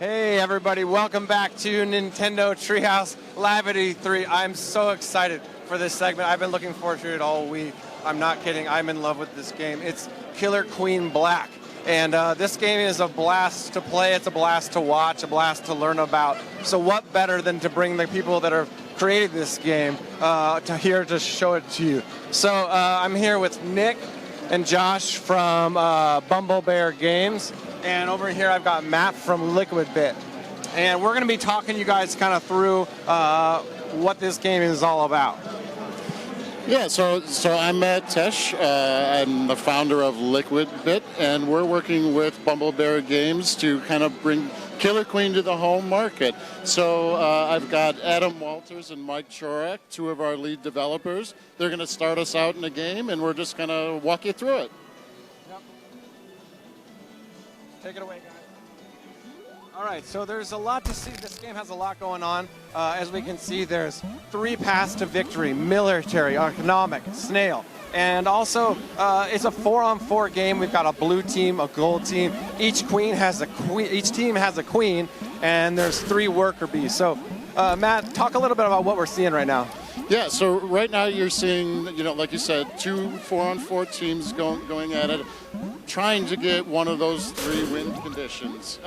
Hey everybody, welcome back to Nintendo Treehouse Live at E3. I'm so excited for this segment. I've been looking forward to it all week. I'm not kidding, I'm in love with this game. It's Killer Queen Black. And this game is a blast to play, it's a blast to watch, a blast to learn about. So what better than to bring the people that have created this game here to show it to you. So I'm here with Nick and Josh from Bumble Bear Games. And over here I've got Matt from Liquid Bit. And we're going to be talking you guys kind of through what this game is all about. Yeah, so I'm Matt Tesh. I'm the founder of Liquid Bit, and we're working with Bumble Bear Games to kind of bring Killer Queen to the home market. So I've got Adam Walters and Mike Chorak, two of our lead developers. They're going to start us out in the game, and we're just going to walk you through it. Yep. Take it away, guys. All right, so there's a lot to see. This game has a lot going on. As we can see, there's 3 paths to victory: military, economic, snail. And also, it's a 4-on-4 game. We've got a blue team, a gold team. Each team has a queen, and there's 3 worker bees. So, Matt, talk a little bit about what we're seeing right now. Yeah, so right now you're seeing, like you said, 2 4-on-4 teams going at it, trying to get one of those 3 win conditions.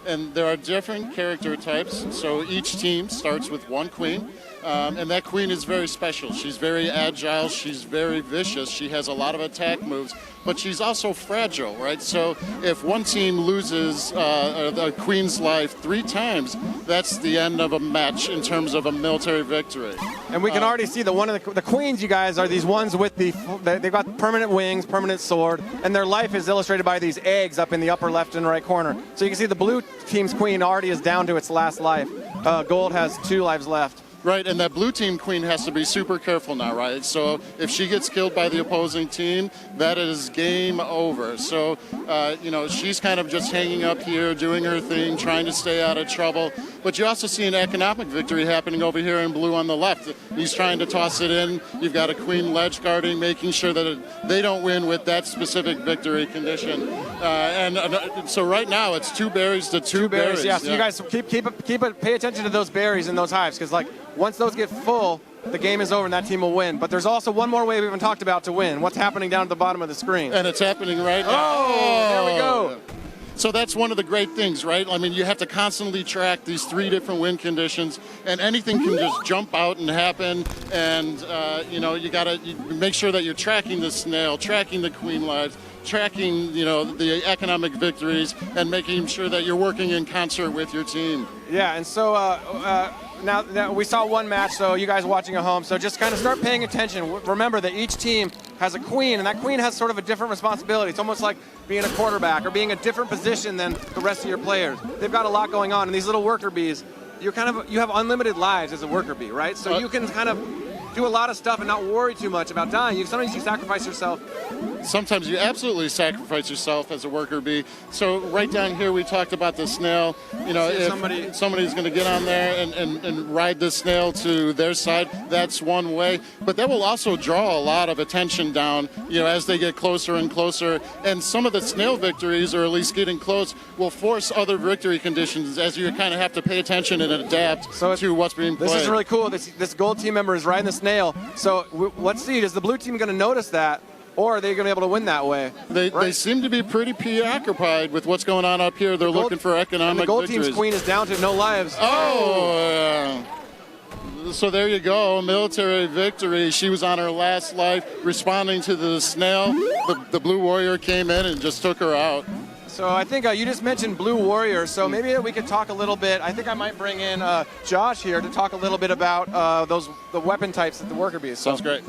And there are different character types. So each team starts with 1 queen. And that queen is very special. She's very agile, she's very vicious, she has a lot of attack moves, but she's also fragile, right? So if one team loses the queen's life 3 times, that's the end of a match in terms of a military victory. And we can already see that one of the queens, you guys, are these ones with they've got permanent wings, permanent sword, and their life is illustrated by these eggs up in the upper left and right corner. So you can see the blue team's queen already is down to its last life. Gold has 2 lives left. Right, and that blue team queen has to be super careful now, right? So if she gets killed by the opposing team, that is game over. So, she's kind of just hanging up here, doing her thing, trying to stay out of trouble. But you also see an economic victory happening over here in blue on the left. He's trying to toss it in. You've got a queen ledge guarding, making sure that they don't win with that specific victory condition. So right now it's 2 berries to 2 berries. Yeah, so you guys pay attention to those berries in those hives, because once those get full, the game is over and that team will win. But there's also one more way we haven't talked about to win. What's happening down at the bottom of the screen? And it's happening right now. Oh, there we go. So that's one of the great things, right? I mean, you have to constantly track these 3 different win conditions, and anything can just jump out and happen. And, you got to make sure that you're tracking the snail, tracking the queen lives, tracking, the economic victories, and making sure that you're working in concert with your team. Yeah, and so now we saw one match, so you guys watching at home, so just kind of start paying attention. Remember that each team has a queen, and that queen has sort of a different responsibility. It's almost like being a quarterback or being a different position than the rest of your players. They've got a lot going on, and these little worker bees, you have unlimited lives as a worker bee, right? So you can kind of do a lot of stuff and not worry too much about dying. Sometimes you sacrifice yourself. Sometimes you absolutely sacrifice yourself as a worker bee. So right down here we talked about the snail. If somebody's going to get on there and ride the snail to their side, that's one way. But that will also draw a lot of attention down, as they get closer and closer. And some of the snail victories, or at least getting close, will force other victory conditions as you kind of have to pay attention and adapt to what's being played. This is really cool. This gold team member is riding the snail. So let's see, is the blue team going to notice that? Or are they going to be able to win that way? They seem to be pretty preoccupied with what's going on up here. They're looking for economic victories. The gold team's queen is down to no lives. So there you go, military victory. She was on her last life, responding to the snail. The blue warrior came in and just took her out. So I think you just mentioned blue warrior, so maybe we could talk a little bit. I think I might bring in Josh here to talk a little bit about the weapon types that the worker bees. Sounds great.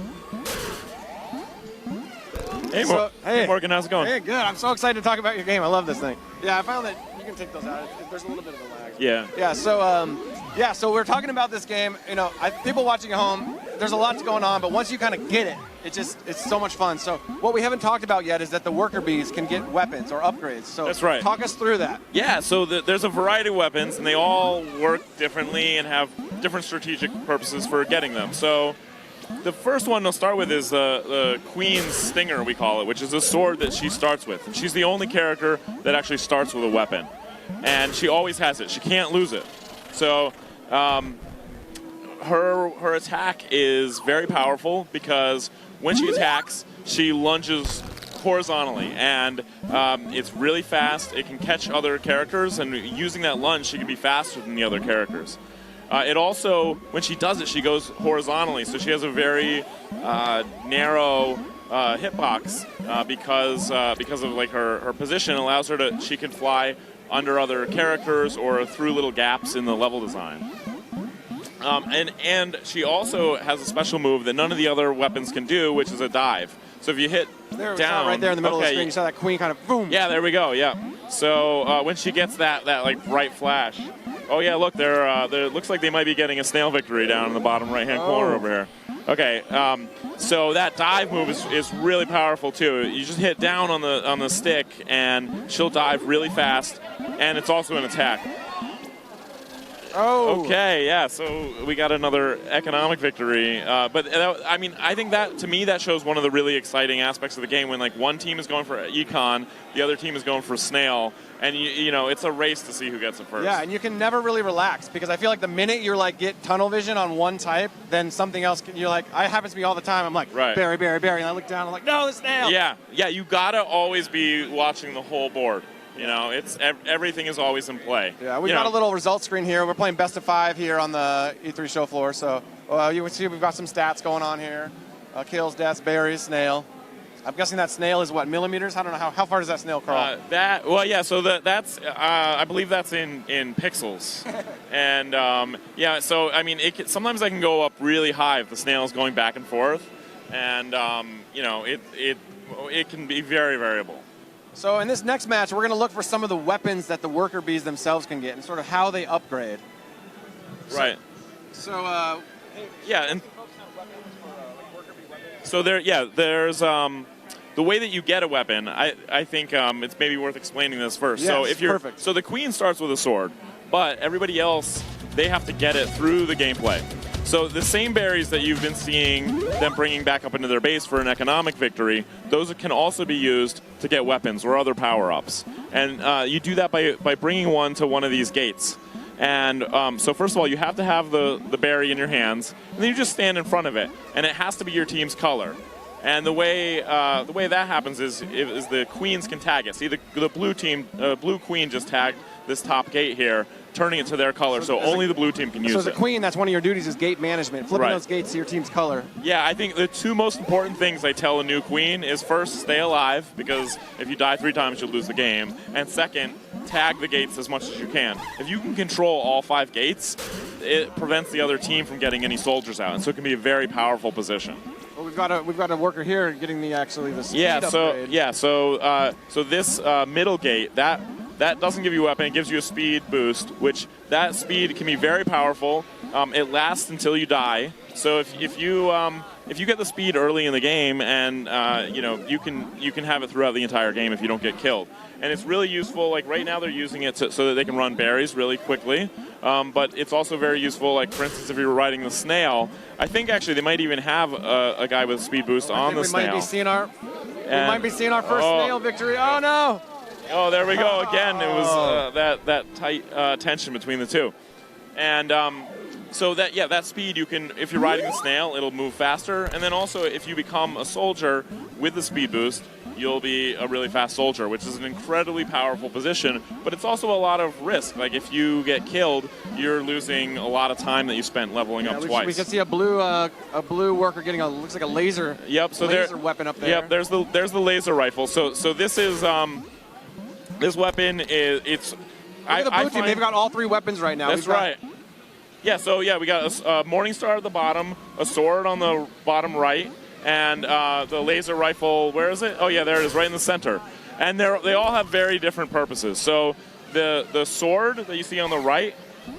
Hey, Morgan, how's it going? Hey, good. I'm so excited to talk about your game. I love this thing. Yeah, I found that you can take those out. There's a little bit of a lag. Yeah. Yeah. So we're talking about this game. People watching at home, there's a lot going on, but once you kind of get it, it's so much fun. So what we haven't talked about yet is that the worker bees can get weapons or upgrades. So that's right. Talk us through that. Yeah. So there's a variety of weapons, and they all work differently and have different strategic purposes for getting them. So the first one to start with is the Queen's Stinger, we call it, which is a sword that she starts with. And she's the only character that actually starts with a weapon. and she always has it. She can't lose it. So her attack is very powerful because when she attacks, she lunges horizontally, and it's really fast. It can catch other characters, and using that lunge, she can be faster than the other characters. It also, when she does it, she goes horizontally, so she has a very narrow hitbox because of like her position allows her to. She can fly under other characters or through little gaps in the level design. And she also has a special move that none of the other weapons can do, which is a dive. So if you hit down, right there in the middle of the screen, you saw that queen kind of boom. Yeah, there we go. Yeah. So when she gets that like bright flash, oh yeah, look, there looks like they might be getting a snail victory down in the bottom right-hand corner over here. Okay, so that dive move is really powerful too. You just hit down on the stick, and she'll dive really fast, and it's also an attack. Oh. Okay, yeah, so we got another economic victory. But I mean, I think that, to me, that shows one of the really exciting aspects of the game when, like, one team is going for econ, the other team is going for snail, and, you know, it's a race to see who gets it first. Yeah, and you can never really relax because I feel like the minute you're, like, get tunnel vision on one type, then something else, you're like, it happens to me all the time. I'm like, right. Berry, Berry, Berry, and I look down, I'm like, no, the snail. Yeah, you got to always be watching the whole board. You know, it's everything is always in play. Yeah, we've got a little result screen here. We're playing best of 5 here on the E3 show floor. So you can see we've got some stats going on here. Kills, deaths, berries, snail. I'm guessing that snail is what, millimeters? I don't know how far does that snail crawl? So that's I believe that's in pixels. And yeah, so I mean, sometimes I can go up really high if the snail is going back and forth, and you know, it can be very variable. So in this next match, we're going to look for some of the weapons that the worker bees themselves can get and sort of how they upgrade. Right. So yeah, and so there's the way that you get a weapon. I think it's maybe worth explaining this first. Yes, so if you're perfect. So the queen starts with a sword, but everybody else, they have to get it through the gameplay. So the same berries that you've been seeing them bringing back up into their base for an economic victory, those can also be used to get weapons or other power-ups. And you do that by bringing one to one of these gates. And so first of all, you have to have the berry in your hands, and then you just stand in front of it. And it has to be your team's color. And the way that happens is the queens can tag it. See, the blue queen just tagged this top gate here, turning it to their color, so only the blue team can use it. So as a queen, that's one of your duties is gate management, flipping those gates to your team's color. Yeah, I think the two most important things I tell a new queen is first, stay alive, because if you die 3 times, you'll lose the game. And second, tag the gates as much as you can. If you can control all 5 gates, it prevents the other team from getting any soldiers out, and so it can be a very powerful position. Well, we've got a worker here getting the speed upgrade. So this middle gate, that doesn't give you a weapon. It gives you a speed boost, which that speed can be very powerful. It lasts until you die. So if you get the speed early in the game, and you can have it throughout the entire game if you don't get killed. And it's really useful. Like right now, they're using it so that they can run berries really quickly. But it's also very useful. Like for instance, if you were riding the snail, I think actually they might even have a guy with a speed boost on the snail. We might be seeing our first snail victory. Oh no! Oh, there we go again. It was that tight tension between the two, and so that speed you can, if you're riding the snail, it'll move faster, and then also if you become a soldier with the speed boost, you'll be a really fast soldier, which is an incredibly powerful position. But it's also a lot of risk. Like if you get killed, you're losing a lot of time that you spent leveling up twice. We can see a blue worker getting looks like a laser. Yep. So laser weapon up there. Yep. There's the laser rifle. So this is this weapon is Look at the blue team. They've got all 3 weapons right now. That's right. Yeah, so we got a Morning Star at the bottom, a sword on the bottom right, and the laser rifle, where is it? Oh yeah, there it is, right in the center. And they all have very different purposes. So the sword that you see on the right,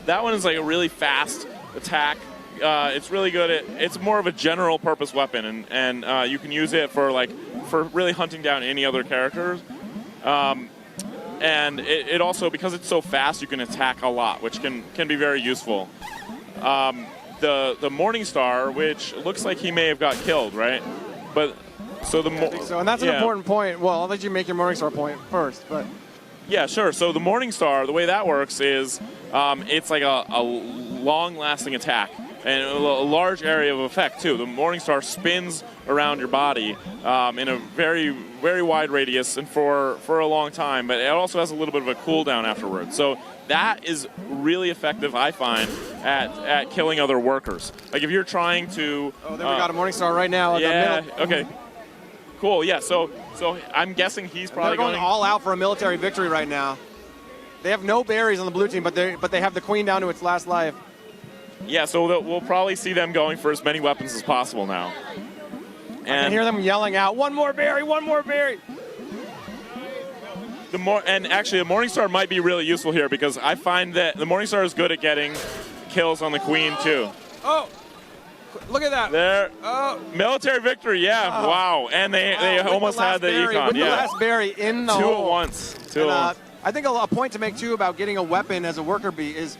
that one is like a really fast attack. It's really good it's more of a general purpose weapon, and you can use it for really hunting down any other characters. And it also, because it's so fast, you can attack a lot, which can be very useful. The Morning Star, which looks like he may have got killed, right? But so I think so, and that's an important point. Well, I'll let you make your Morning Star point first, but Yeah, sure. So the Morningstar, the way that works is it's like a long-lasting attack and a large area of effect, too. The Morningstar spins around your body in a very, very wide radius and for a long time, but it also has a little bit of a cooldown afterwards. So that is really effective, I find, at killing other workers. Like if you're trying to... Oh, there we got a Morningstar right now. Yeah, okay. Cool, yeah, so I'm guessing he's probably going all out for a military victory right now. They have no berries on the blue team, but they have the queen down to its last life. Yeah, so we'll probably see them going for as many weapons as possible now. And I can hear them yelling out, one more berry, one more berry. And actually, the Morningstar might be really useful here because I find that the Morningstar is good at getting kills on the queen, too. Oh, look at that. There. Oh. Military victory, yeah. Oh. Wow. And they almost had the econ. With yeah. the last berry in the Two hole. at once. Two at once. I think a point to make, too, about getting a weapon as a worker bee is,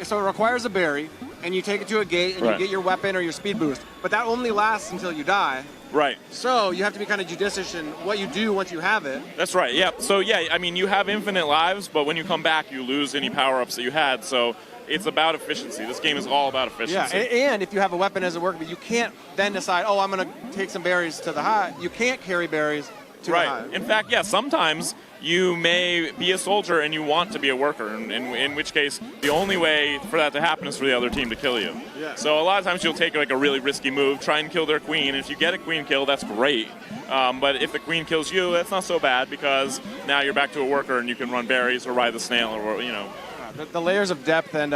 so it requires a berry, and you take it to a gate, and you get your weapon or your speed boost. But that only lasts until you die. Right. So you have to be kind of judicious in what you do once you have it. That's right, yeah. So, yeah, I mean, you have infinite lives, but when you come back, you lose any power-ups that you had. So it's about efficiency. This game is all about efficiency. Yeah, and if you have a weapon as a worker bee, you can't then decide, oh, I'm going to take some berries to the hive. You can't carry berries to the hive. In fact, yeah, sometimes you may be a soldier and you want to be a worker, in which case the only way for that to happen is for the other team to kill you. Yeah. So a lot of times you'll take like a really risky move, try and kill their queen, and if you get a queen kill, that's great. But if the queen kills you, that's not so bad because now you're back to a worker and you can run berries or ride the snail or, you know. The layers of depth and,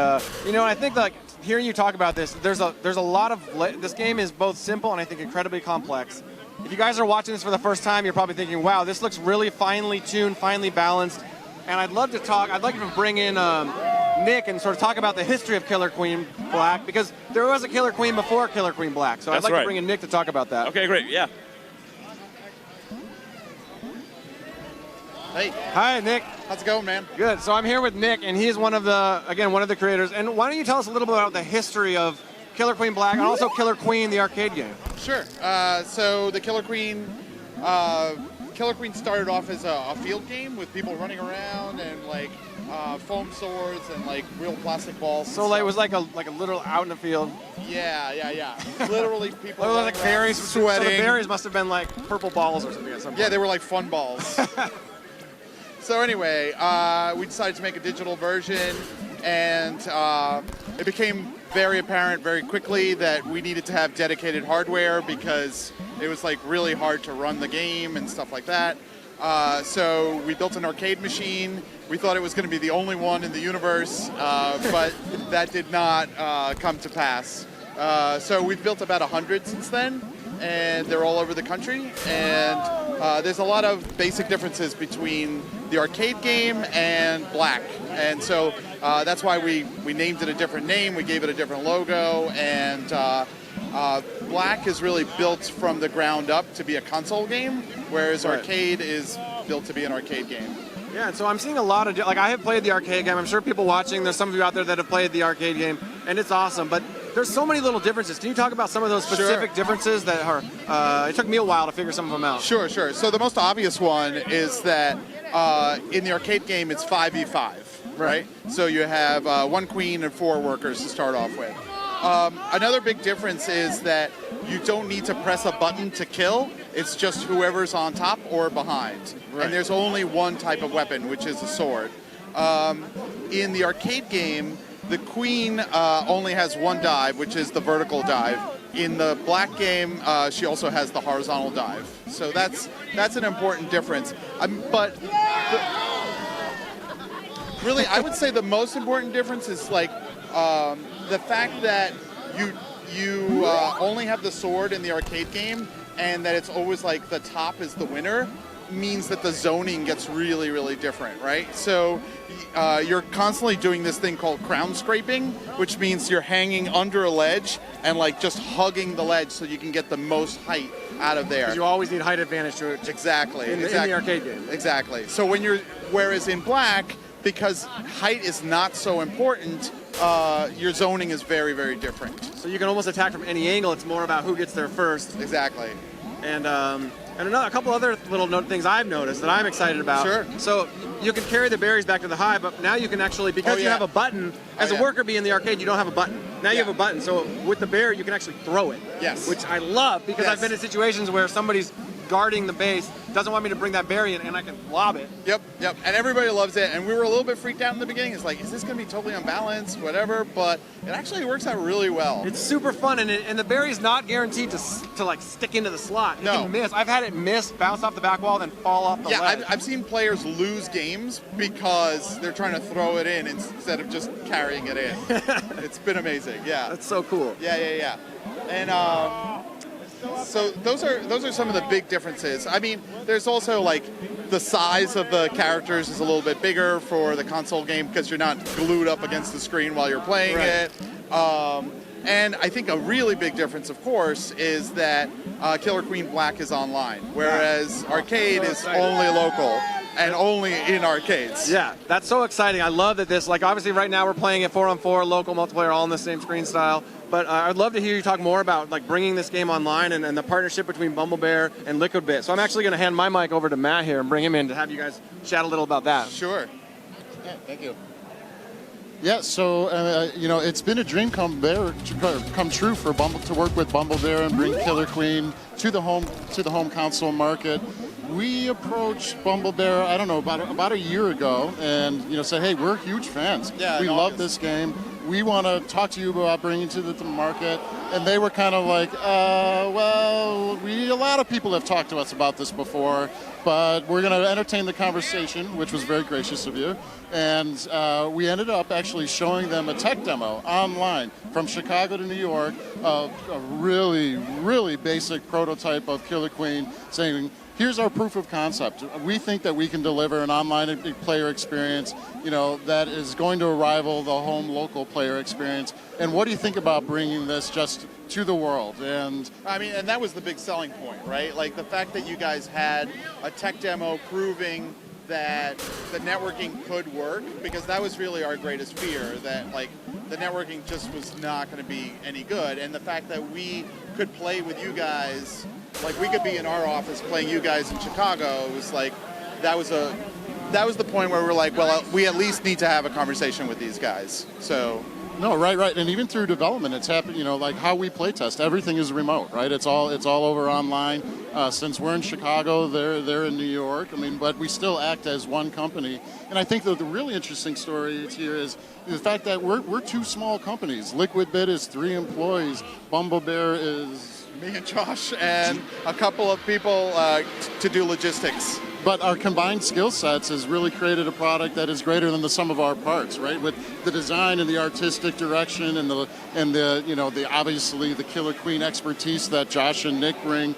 you know, I think like hearing you talk about this, there's a lot of, this game is both simple and I think incredibly complex. If you guys are watching this for the first time, you're probably thinking, wow, this looks really finely tuned, finely balanced. And I'd like to bring in Nick and sort of talk about the history of Killer Queen Black, because there was a Killer Queen before Killer Queen Black. So I'd like to bring in Nick to talk about that. Okay, great, yeah. Hey. Hi, Nick. How's it going, man? Good. So I'm here with Nick, and he's one of the creators. And why don't you tell us a little bit about the history of Killer Queen Black and also Killer Queen, the arcade game? Sure. So the Killer Queen started off as a field game with people running around and like foam swords and like real plastic balls. So like it was like a little out in the field. Yeah. Literally people. It was like berries sweating. So the berries must have been like purple balls or something at some point. Yeah, they were like fun balls. So anyway, we decided to make a digital version, and it became very apparent very quickly that we needed to have dedicated hardware because it was like really hard to run the game and stuff like that. So we built an arcade machine. We thought it was going to be the only one in the universe, but that did not come to pass. So we've built about 100 since then, and they're all over the country. And there's a lot of basic differences between the arcade game and Black. And so that's why we named it a different name, we gave it a different logo, and Black is really built from the ground up to be a console game, whereas arcade is built to be an arcade game. Yeah, and so I'm seeing a lot of, like I have played the arcade game, I'm sure people watching, there's some of you out there that have played the arcade game, and it's awesome, but there's so many little differences. Can you talk about some of those specific differences that are, it took me a while to figure some of them out. Sure. So the most obvious one is that in the arcade game, it's 5v5, right? So you have 1 queen and 4 workers to start off with. Another big difference is that you don't need to press a button to kill. It's just whoever's on top or behind. Right. And there's only one type of weapon, which is a sword. In the arcade game, the queen only has 1 dive, which is the vertical dive. In the Black game, she also has the horizontal dive. So that's an important difference. Really, I would say the most important difference is like the fact that you only have the sword in the arcade game, and that it's always like the top is the winner, means that the zoning gets really, really different, right? So you're constantly doing this thing called crown scraping, which means you're hanging under a ledge and like just hugging the ledge so you can get the most height out of there. Because you always need height advantage to it. Exactly. In the arcade game. Exactly. So whereas in Black, because height is not so important, your zoning is very, very different. So you can almost attack from any angle. It's more about who gets there first. Exactly. And a couple other little things I've noticed that I'm excited about. Sure. So you can carry the berries back to the hive, but now you can actually, because you have a button, as a worker bee in the arcade, you don't have a button. Now you have a button, so with the berry, you can actually throw it. Yes. Which I love, because I've been in situations where somebody's guarding the base, doesn't want me to bring that berry in, and I can lob it. Yep. And everybody loves it. And we were a little bit freaked out in the beginning. It's like, is this going to be totally unbalanced, whatever? But it actually works out really well. It's super fun, and the berry's not guaranteed to like stick into the slot. It can miss. I've had it miss, bounce off the back wall, then fall off the ledge. I've seen players lose games because they're trying to throw it in instead of just carrying it in. It's been amazing. Yeah. That's so cool. Yeah. And so those are some of the big differences. I mean, there's also like the size of the characters is a little bit bigger for the console game because you're not glued up against the screen while you're playing it. And I think a really big difference, of course, is that Killer Queen Black is online, whereas Arcade is only local and only in arcades. Yeah, that's so exciting. I love that this, like obviously right now we're playing it 4-on-4, local multiplayer, all in the same screen style. But I'd love to hear you talk more about like bringing this game online and the partnership between Bumblebear and Liquidbit. So I'm actually going to hand my mic over to Matt here and bring him in to have you guys chat a little about that. Sure. Yeah, thank you. Yeah, so you know, it's been a dream come true for Bumble to work with Bumblebear and bring Killer Queen to the home console market. We approached Bumblebear, I don't know, about a year ago, and said, hey, we're huge fans. Yeah, we love this game. We want to talk to you about bringing it to the market. And they were kind of like, well, a lot of people have talked to us about this before, but we're going to entertain the conversation, which was very gracious of you. And we ended up actually showing them a tech demo online from Chicago to New York of a really, really basic prototype of Killer Queen, saying, here's our proof of concept. We think that we can deliver an online player experience, that is going to rival the home local player experience. And what do you think about bringing this just to the world? And I mean, and that was the big selling point, right? Like the fact that you guys had a tech demo proving that the networking could work, because that was really our greatest fear, that like the networking just was not going to be any good. And the fact that we could play with you guys, like we could be in our office playing you guys in Chicago, it was like that was the point where we're like, well, we at least need to have a conversation with these guys. So no, right, and even through development, it's happened. Like how we play test, everything is remote, right? It's all over online. Since we're in Chicago, they're in New York. I mean, but we still act as one company. And I think that the really interesting story here is the fact that we're two small companies. Liquidbit is 3 employees. Bumblebear is me and Josh and a couple of people to do logistics. But our combined skill sets has really created a product that is greater than the sum of our parts, right? With the design and the artistic direction and the obviously the Killer Queen expertise that Josh and Nick bring,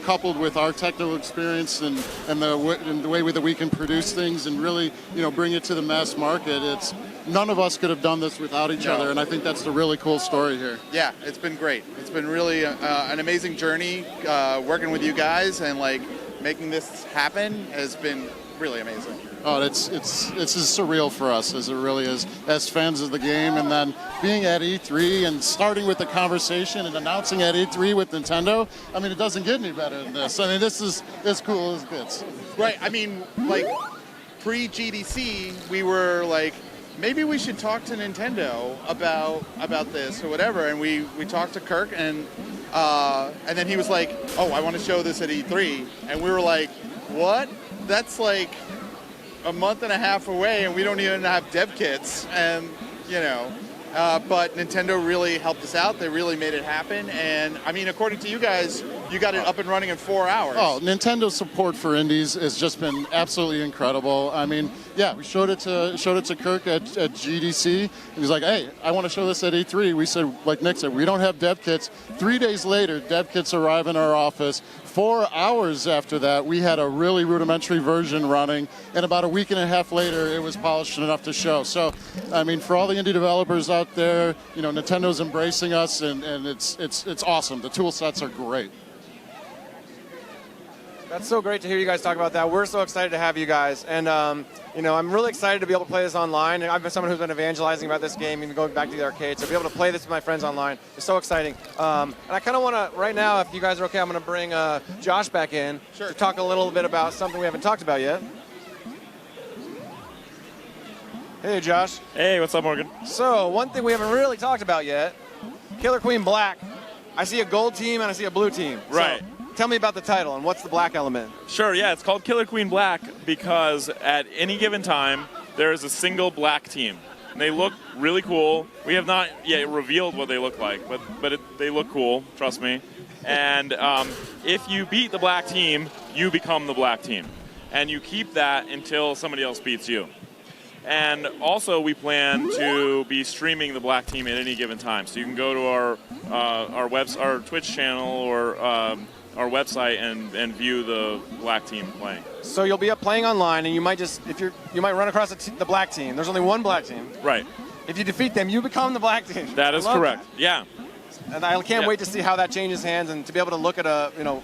coupled with our technical experience and the way that we can produce things and really, bring it to the mass market. None of us could have done this without each other, and I think that's the really cool story here. Yeah, it's been great. It's been really an amazing journey working with you guys, and like making this happen has been really amazing. Oh, it's as surreal for us as it really is as fans of the game, and then being at E3 and starting with the conversation and announcing at E3 with Nintendo. I mean, it doesn't get any better than this. I mean, this is as cool as it gets. Right. I mean, like pre-GDC, we were like, maybe we should talk to Nintendo about this or whatever, and we talked to Kirk, and then he was like, oh, I want to show this at E3, and we were like, what? That's like a month and a half away, and we don't even have dev kits, and but Nintendo really helped us out. They really made it happen, and I mean, according to you guys, you got it up and running in 4 hours. Oh, Nintendo's support for indies has just been absolutely incredible. I mean, yeah, we showed it to Kirk at GDC. He was like, hey, I want to show this at E3. We said, like Nick said, we don't have dev kits. 3 days later, dev kits arrive in our office. 4 hours after that, we had a really rudimentary version running, and about a week and a half later, it was polished enough to show. So, I mean, for all the indie developers out there, Nintendo's embracing us, and it's awesome. The tool sets are great. That's so great to hear you guys talk about that. We're so excited to have you guys, and I'm really excited to be able to play this online. And I've been someone who's been evangelizing about this game, even going back to the arcade, so to be able to play this with my friends online is so exciting. And I kind of want to, right now, if you guys are okay, I'm going to bring Josh back in to talk a little bit about something we haven't talked about yet. Hey, Josh. Hey, what's up, Morgan? So, one thing we haven't really talked about yet, Killer Queen Black. I see a gold team and I see a blue team. Right. So, tell me about the title and what's the black element? Sure, yeah, it's called Killer Queen Black because at any given time, there is a single black team. And they look really cool. We have not yet revealed what they look like, but they look cool, trust me. And if you beat the black team, you become the black team. And you keep that until somebody else beats you. And also, we plan to be streaming the black team at any given time. So you can go to our Twitch channel or our website and view the black team playing. So you'll be up playing online, and you might you might run across the black team. There's only one black team. Right. If you defeat them, you become the black team. That is correct. That. Yeah. And I can't wait to see how that changes hands and to be able to look at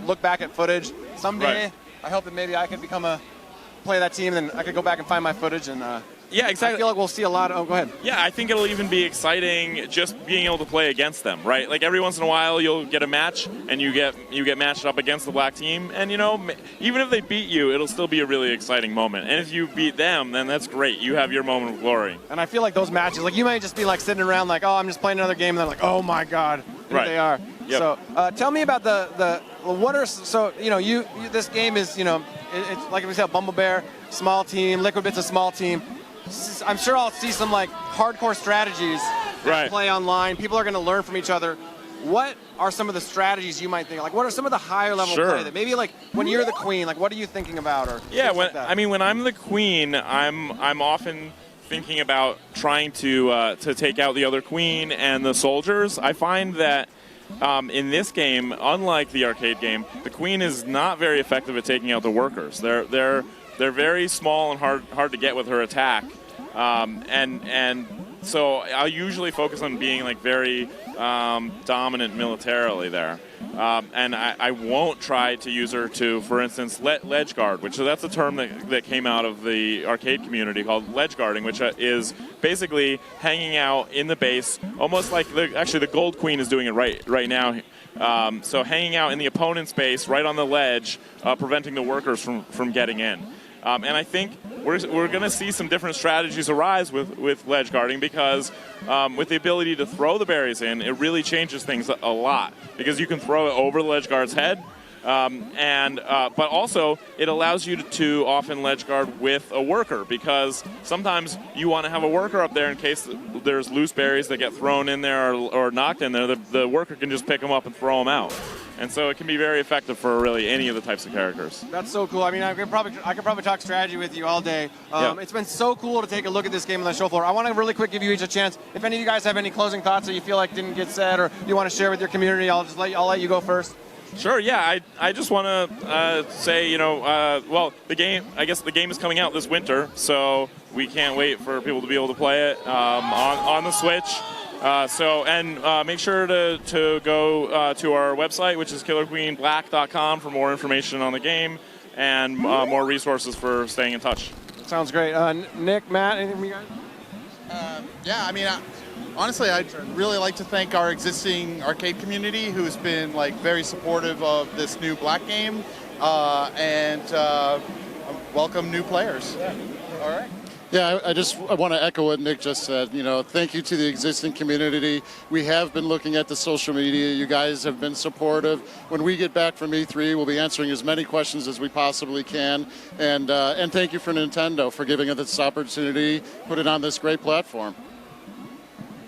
look back at footage someday. Right. I hope that maybe I could play that team, and then I could go back and find my footage and. Yeah, exactly. I feel like we'll see a lot. Oh, go ahead. Yeah, I think it'll even be exciting just being able to play against them, right? Like every once in a while, you'll get a match and you get matched up against the black team, and even if they beat you, it'll still be a really exciting moment. And if you beat them, then that's great. You have your moment of glory. And I feel like those matches, like you might just be like sitting around, like, oh, I'm just playing another game, and they're like, oh my God, here they are. Yep. So tell me about this game is it's like we said, Bumble Bear, small team, Liquid Bit's a small team. I'm sure I'll see some like hardcore strategies that play online. People are going to learn from each other. What are some of the strategies you might think? Like, what are some of the higher level play that maybe like when you're the queen, like what are you thinking about? Or when I'm the queen, I'm often thinking about trying to take out the other queen and the soldiers. I find that in this game, unlike the arcade game, the queen is not very effective at taking out the workers. They're very small and hard to get with her attack, and so I'll usually focus on being like very dominant militarily there, and I won't try to use her to, for instance, ledge guard, that's a term that came out of the arcade community called ledge guarding, which is basically hanging out in the base, almost like the Gold Queen is doing it right now. So hanging out in the opponent's base, right on the ledge, preventing the workers from getting in. And I think we're going to see some different strategies arise with ledge guarding because with the ability to throw the berries in, it really changes things a lot because you can throw it over the ledge guard's head. But also it allows you to often ledge guard with a worker because sometimes you want to have a worker up there in case there's loose berries that get thrown in there or knocked in there. The worker can just pick them up and throw them out. And so it can be very effective for really any of the types of characters. That's so cool. I mean, I could probably talk strategy with you all day. It's been so cool to take a look at this game on the show floor. I want to really quick give you each a chance. If any of you guys have any closing thoughts that you feel like didn't get said or you want to share with your community, I'll let you go first. Sure. Yeah. I just want to say, the game. I guess the game is coming out this winter, so we can't wait for people to be able to play it on the Switch. Make sure to go to our website, which is killerqueenblack.com, for more information on the game and more resources for staying in touch. Sounds great. Nick, Matt, anything from you guys? Honestly, I'd really like to thank our existing arcade community who's been very supportive of this new Black game and welcome new players. Yeah. All right. Yeah, I want to echo what Nick just said. Thank you to the existing community. We have been looking at the social media. You guys have been supportive. When we get back from E3, we'll be answering as many questions as we possibly can. And thank you for Nintendo for giving us this opportunity, put it on this great platform.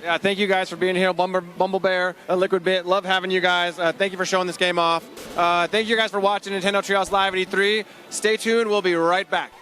Yeah, thank you guys for being here. Bumble Bear, Liquid Bit, love having you guys. Thank you for showing this game off. Thank you guys for watching Nintendo Treehouse Live at E3. Stay tuned. We'll be right back.